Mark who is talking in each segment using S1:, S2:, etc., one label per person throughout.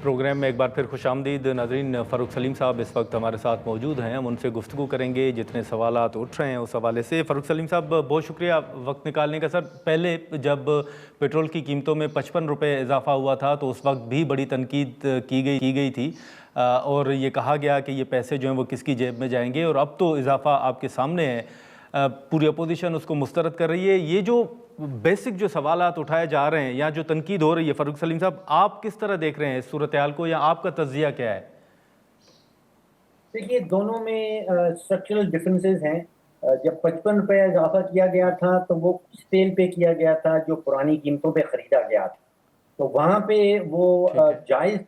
S1: Programme میں ایک بار پھر خوش آمدید ناظرین. فاروق سلیم صاحب اس وقت ہمارے ساتھ موجود ہیں. ہم ان سے گفتگو کریں گے جتنے سوالات اٹھ رہے ہیں اس حوالے سے. فاروق سلیم صاحب بہت شکریہ وقت نکالنے کا. سر پہلے جب پیٹرول کی قیمتوں میں 55 روپے اضافہ ہوا تھا تو اس وقت بھی بڑی تنقید کی گئی تھی اور یہ کہا گیا کہ یہ پیسے جو ہیں وہ کس کی جیب میں جائیں گے, اور اب تو اضافہ آپ کے سامنے ہے, پوری اپوزیشن اس کو مسترد کر رہی ہے. یہ جو بیسک جو سوالات اٹھائے جا رہے ہیں یا جو تنقید ہو رہی ہے, فاروق سلیم صاحب آپ کس طرح دیکھ رہے ہیں اس صورتحال کو, یا آپ کا تجزیہ کیا ہے؟
S2: دیکھیے, دونوں میں اسٹرکچرل ڈفرینسز ہیں. جب 55 روپے اضافہ کیا گیا تھا تو وہ اس تیل پہ کیا گیا تھا جو پرانی قیمتوں پہ خریدا گیا تھا, تو وہاں پہ وہ
S1: ٹھیک ہے.
S2: جائز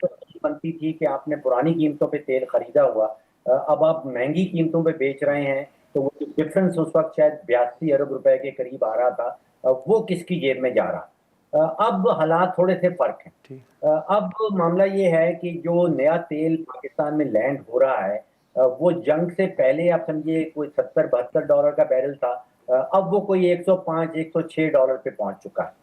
S2: بنتی تھی کہ آپ نے پرانی قیمتوں پہ تیل خریدا ہوا, اب آپ مہنگی قیمتوں پہ بیچ رہے ہیں, تو وہ ڈفرینس اس وقت شاید 82 ارب روپے کے قریب آ رہا تھا, وہ کس کی جیب میں جا رہا. اب حالات تھوڑے سے فرق ہیں. اب معاملہ یہ ہے کہ جو نیا تیل پاکستان میں لینڈ ہو رہا ہے وہ جنگ سے پہلے آپ سمجھیے کوئی $70-72 کا بیرل تھا, اب وہ کوئی $105-106 پہ پہنچ چکا ہے.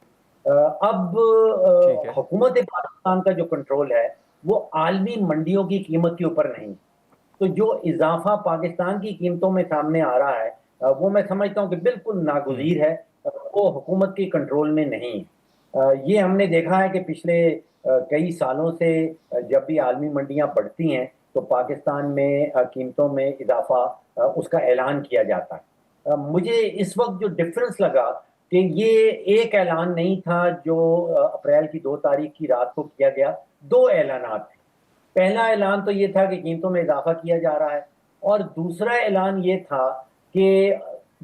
S2: اب
S1: ٹھیک ہے.
S2: حکومت پاکستان کا جو کنٹرول ہے وہ عالمی منڈیوں کی قیمت کے اوپر نہیں. تو جو اضافہ پاکستان کی قیمتوں میں سامنے آ رہا ہے وہ میں سمجھتا ہوں کہ بالکل ناگزیر ہے, وہ حکومت کی کنٹرول میں نہیں ہے. یہ ہم نے دیکھا ہے کہ پچھلے کئی سالوں سے جب بھی عالمی منڈیاں بڑھتی ہیں تو پاکستان میں قیمتوں میں اضافہ اس کا اعلان کیا جاتا ہے. مجھے اس وقت جو ڈفرنس لگا کہ یہ ایک اعلان نہیں تھا جو اپریل کی 2 تاریخ کی رات کو کیا گیا, 2 اعلانات تھے. پہلا اعلان تو یہ تھا کہ قیمتوں میں اضافہ کیا جا رہا ہے, اور دوسرا اعلان یہ تھا کہ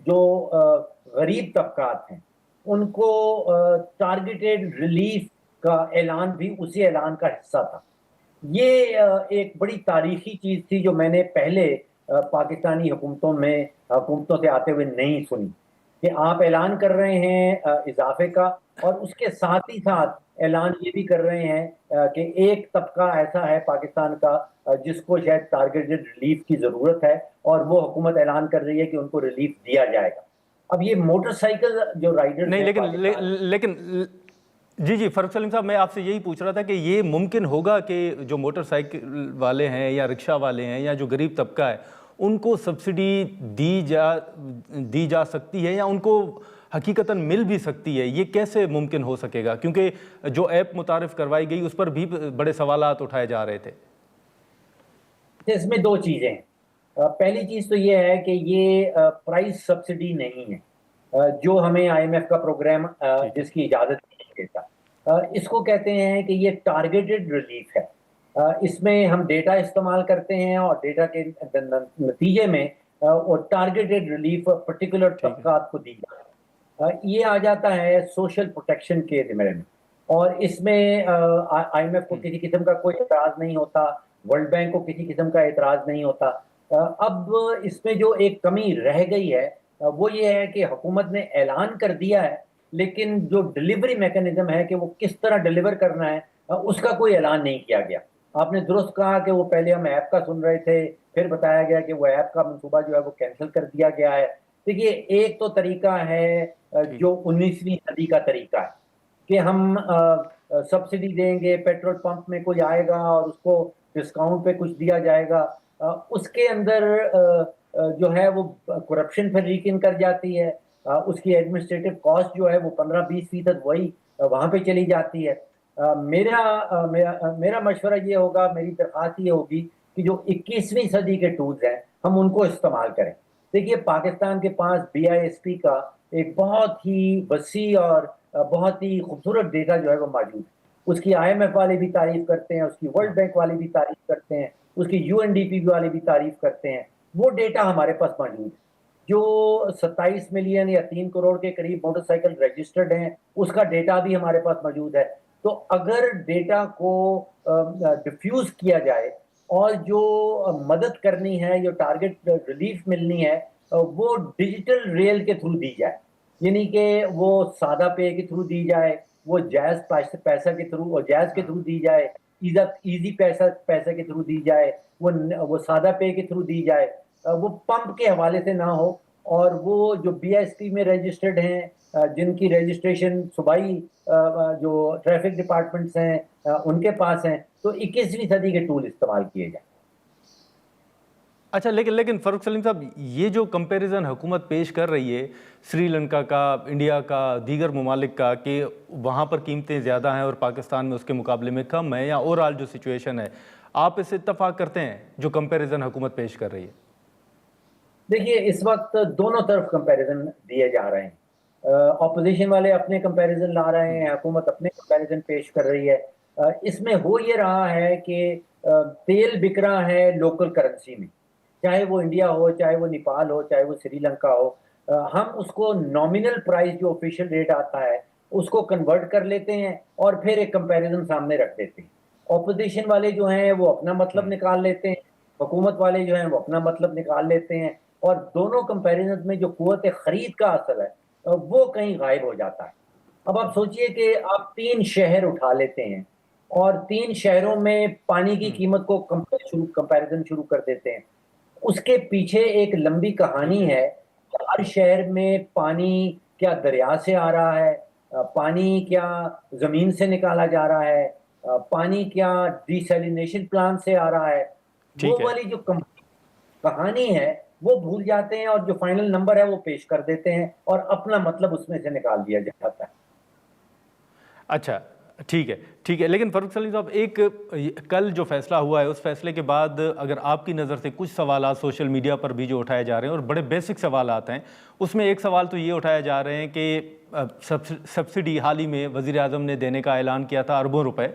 S2: جو غریب طبقات ہیں ان کو ٹارگیٹڈ ریلیف کا اعلان بھی اسی اعلان کا حصہ تھا. یہ ایک بڑی تاریخی چیز تھی جو میں نے پہلے پاکستانی حکومتوں سے آتے ہوئے نہیں سنی, کہ آپ اعلان کر رہے ہیں اضافے کا اور اس کے ساتھ ہی ساتھ اعلان یہ بھی کر رہے ہیں کہ ایک طبقہ ایسا ہے پاکستان کا جس کو شاید ٹارگیٹڈ ریلیف کی ضرورت ہے, اور وہ حکومت اعلان کر رہی ہے کہ ان کو ریلیف دیا جائے گا. اب یہ موٹر سائیکل جو رائڈرز
S1: نہیں,
S2: ہیں
S1: لیکن جی فاروق سلیم صاحب, میں آپ سے یہی پوچھ رہا تھا کہ یہ ممکن ہوگا کہ جو موٹر سائیکل والے ہیں یا رکشہ والے ہیں یا جو غریب طبقہ ہے ان کو سبسڈی دی جا سکتی ہے, یا ان کو حقیقتاً مل بھی سکتی ہے؟ یہ کیسے ممکن ہو سکے گا, کیونکہ جو ایپ متعارف کروائی گئی اس پر بھی بڑے سوالات اٹھائے جا رہے تھے.
S2: اس میں 2 چیزیں ہیں. پہلی چیز تو یہ ہے کہ یہ پرائس سبسڈی نہیں ہے جو ہمیں IMF کا پروگرام جس کی اجازت نہیں دیتا. اس کو کہتے ہیں کہ یہ ٹارگیٹڈ ریلیف ہے. اس میں ہم ڈیٹا استعمال کرتے ہیں اور ڈیٹا کے نتیجے میں اور ٹارگیٹڈ ریلیف پرٹیکولر طبقات کو دی جاتی ہے. یہ آ جاتا ہے سوشل پروٹیکشن کے ذمرے میں, اور اس میں IMF کو کسی قسم کا کوئی اعتراض نہیں ہوتا, ورلڈ بینک کو کسی قسم کا اعتراض نہیں ہوتا. اب اس میں جو ایک کمی رہ گئی ہے وہ یہ ہے کہ حکومت نے اعلان کر دیا ہے, لیکن جو ڈلیوری میکانزم ہے کہ وہ کس طرح ڈلیور کرنا ہے اس کا کوئی اعلان نہیں کیا گیا. آپ نے درست کہا کہ وہ پہلے ہم ایپ کا سن رہے تھے, پھر بتایا گیا کہ وہ ایپ کا منصوبہ جو ہے وہ کینسل کر دیا گیا ہے. دیکھیے, ایک تو طریقہ ہے جو 19ویں صدی کا طریقہ ہے کہ ہم سبسڈی دیں گے, پیٹرول پمپ میں کوئی آئے گا اور اس کو ڈسکاؤنٹ پہ کچھ دیا جائے گا. اس کے اندر جو ہے وہ کرپشن پھر لیکن کر جاتی ہے, اس کی ایڈمنسٹریٹو کاسٹ جو ہے وہ 15-20% وہی وہاں پہ چلی جاتی ہے. میرا مشورہ یہ ہوگا, میری درخواست یہ ہوگی کہ جو 21ویں صدی کے ٹولز ہیں ہم ان کو استعمال کریں. دیکھیے, پاکستان کے پاس BISP کا ایک بہت ہی وسیع اور بہت ہی خوبصورت ڈیٹا جو ہے وہ موجود ہے. اس کی IMF والے بھی تعریف کرتے ہیں, اس کی ورلڈ بینک والے بھی تعریف کرتے ہیں, اس کی UNDP والے بھی تعریف کرتے ہیں. وہ ڈیٹا ہمارے پاس موجود ہے. جو 27 ملین یا 3 کروڑ کے قریب موٹر سائیکل رجسٹرڈ ہیں اس کا ڈیٹا بھی ہمارے پاس موجود ہے. تو اگر ڈیٹا کو ڈیفیوز کیا جائے اور جو مدد کرنی ہے, جو ٹارگٹ ریلیف ملنی ہے, وہ ڈیجیٹل ریل کے تھرو دی جائے, یعنی کہ وہ سادہ پے کے تھرو دی جائے, وہ جائز پیسہ کے تھرو جائز کے تھرو دی جائے, ایزی پیسہ کے تھرو دی جائے, وہ سادہ پے کے تھرو دی جائے, وہ پمپ کے حوالے سے نہ ہو. اور وہ جو BISP میں رجسٹرڈ ہیں جن کی رجسٹریشن صوبائی جو ٹریفک ڈپارٹمنٹس ہیں ان کے پاس ہیں، تو 21ویں صدی کے ٹول استعمال کیے جائیں۔
S1: اچھا، لیکن فاروق سلیم صاحب، یہ جو کمپیریزن حکومت پیش کر رہی ہے سری لنکا کا، انڈیا کا، دیگر ممالک کا، کہ وہاں پر قیمتیں زیادہ ہیں اور پاکستان میں اس کے مقابلے میں کم ہیں، یا اوور آل جو سچویشن ہے، آپ اس سے اتفاق کرتے ہیں جو کمپیریزن حکومت پیش کر رہی ہے؟
S2: دیکھیے، اس وقت دونوں طرف کمپیریزن دیے جا رہے ہیں، اپوزیشن والے اپنے کمپیریزن لا رہے ہیں، حکومت اپنے کمپیریزن پیش کر رہی ہے۔ اس میں ہو یہ رہا ہے کہ تیل بک رہا ہے لوکل کرنسی میں، چاہے وہ انڈیا ہو، چاہے وہ نیپال ہو، چاہے وہ سری لنکا ہو، ہم اس کو نامنل پرائز جو آفیشیل ریٹ آتا ہے اس کو کنورٹ کر لیتے ہیں اور پھر ایک کمپیریزن سامنے رکھ دیتے ہیں۔ اپوزیشن والے جو ہیں وہ اپنا مطلب نکال لیتے ہیں، حکومت والے جو ہیں وہ اپنا مطلب نکال لیتے ہیں، اور دونوں کمپیریزن میں جو قوت خرید کا اثر ہے وہ کہیں غائب ہو جاتا ہے۔ اب آپ سوچئے کہ آپ 3 شہر اٹھا لیتے ہیں اور 3 شہروں میں پانی کی قیمت کو کمپیریزن شروع کر دیتے ہیں۔ اس کے پیچھے ایک لمبی کہانی ہے۔ ہر شہر میں پانی کیا دریا سے آ رہا ہے، پانی کیا زمین سے نکالا جا رہا ہے، پانی کیا ڈیسیلینیشن پلانٹ سے آ رہا ہے، وہ والی جو کہانی ہے وہ بھول جاتے ہیں، اور جو فائنل نمبر ہے وہ پیش کر دیتے ہیں اور اپنا مطلب اس میں سے نکال دیا جاتا ہے۔
S1: اچھا، ٹھیک ہے، لیکن فاروق سلیم صاحب، ایک کل جو فیصلہ ہوا ہے اس فیصلے کے بعد اگر آپ کی نظر سے کچھ سوالات سوشل میڈیا پر بھی جو اٹھائے جا رہے ہیں اور بڑے بیسک سوالات ہیں، اس میں ایک سوال تو یہ اٹھایا جا رہے ہیں کہ سبسڈی حال ہی میں وزیر اعظم نے دینے کا اعلان کیا تھا، اربوں روپے۔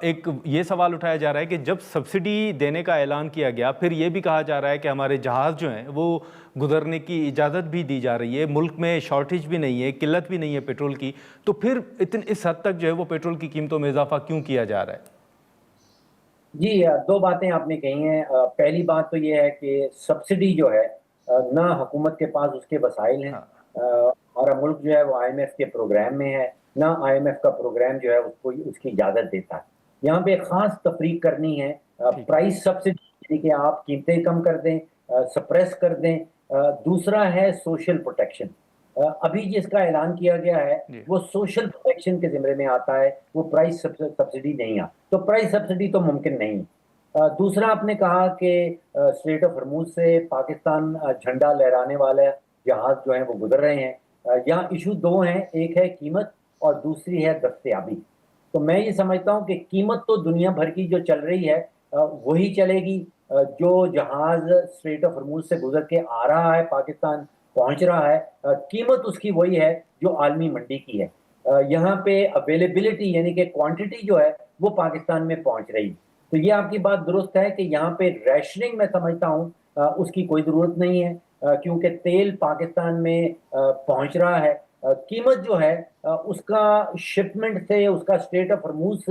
S1: ایک یہ سوال اٹھایا جا رہا ہے کہ جب سبسڈی دینے کا اعلان کیا گیا، پھر یہ بھی کہا جا رہا ہے کہ ہمارے جہاز جو ہیں وہ گزرنے کی اجازت بھی دی جا رہی ہے، ملک میں شارٹیج بھی نہیں ہے، قلت بھی نہیں ہے پیٹرول کی، تو پھر اس حد تک جو ہے وہ پیٹرول کی قیمتوں میں اضافہ کیوں کیا جا رہا ہے؟
S2: جی، 2 باتیں آپ نے کہی ہیں۔ پہلی بات تو یہ ہے کہ سبسڈی جو ہے نہ حکومت کے پاس اس کے وسائل ہیں، ہمارا ملک جو ہے وہ IMF کے پروگرام میں ہے، نہ IMF کا پروگرام جو ہے اس کو اس کی اجازت دیتا ہے۔ یہاں پہ ایک خاص تفریق کرنی ہے، پرائس سبسڈی یعنی کہ آپ قیمتیں کم کر دیں، سپریس کر دیں، دوسرا ہے سوشل پروٹیکشن۔ ابھی جس کا اعلان کیا گیا ہے وہ سوشل پروٹیکشن کے زمرے میں آتا ہے، وہ پرائس سبسڈی نہیں آتا، تو پرائس سبسڈی تو ممکن نہیں۔ دوسرا آپ نے کہا کہ اسٹریٹ آف ہرموز سے پاکستان جھنڈا لہرانے والے جہاز جو ہیں وہ گزر رہے ہیں۔ یہاں ایشو 2 ہیں، ایک ہے قیمت اور دوسری ہے دستیابی۔ تو میں یہ سمجھتا ہوں کہ قیمت تو دنیا بھر کی جو چل رہی ہے وہی چلے گی۔ جو جہاز اسٹریٹ آف ہرموز سے گزر کے آ رہا ہے، پاکستان پہنچ رہا ہے، قیمت اس کی وہی ہے جو عالمی منڈی کی ہے۔ یہاں پہ اویلیبلٹی یعنی کہ کوانٹٹی جو ہے وہ پاکستان میں پہنچ رہی ہے۔ تو یہ آپ کی بات درست ہے کہ یہاں پہ ریشننگ میں سمجھتا ہوں اس کی کوئی ضرورت نہیں ہے، کیونکہ تیل پاکستان میں پہنچ رہا ہے۔ قیمت جو ہے اس کا شپمنٹ سے، اس کا اسٹریٹ آف ہرموز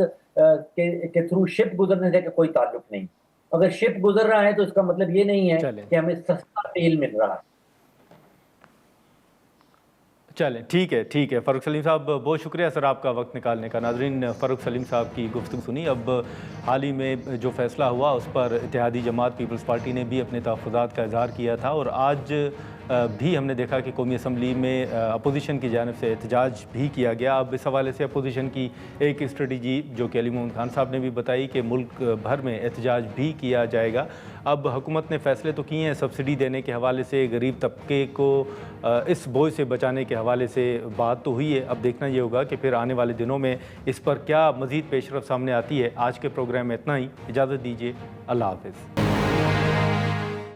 S2: کے تھرو شپ گزرنے سے کوئی تعلق نہیں۔ اگر شپ گزر رہا ہے تو اس کا مطلب یہ نہیں ہے کہ ہمیں سستا تیل مل رہا ہے۔
S1: چلیں، ٹھیک ہے فاروق سلیم صاحب، بہت شکریہ سر آپ کا وقت نکالنے کا۔ ناظرین، فاروق سلیم صاحب کی گفتگو سنی۔ اب حال ہی میں جو فیصلہ ہوا اس پر اتحادی جماعت پیپلز پارٹی نے بھی اپنے تحفظات کا اظہار کیا تھا، اور آج بھی ہم نے دیکھا کہ قومی اسمبلی میں اپوزیشن کی جانب سے احتجاج بھی کیا گیا۔ اب اس حوالے سے اپوزیشن کی ایک اسٹریٹجی جو کہ علی محمد خان صاحب نے بھی بتائی کہ ملک بھر میں احتجاج بھی کیا جائے گا۔ اب حکومت نے فیصلے تو کیے ہیں سبسڈی دینے کے حوالے سے، غریب طبقے کو اس بوجھ سے بچانے کے حوالے سے بات تو ہوئی ہے۔ اب دیکھنا یہ ہوگا کہ پھر آنے والے دنوں میں اس پر کیا مزید پیش رفت سامنے آتی ہے۔ آج کے پروگرام میں اتنا ہی، اجازت دیجیے، اللہ حافظ۔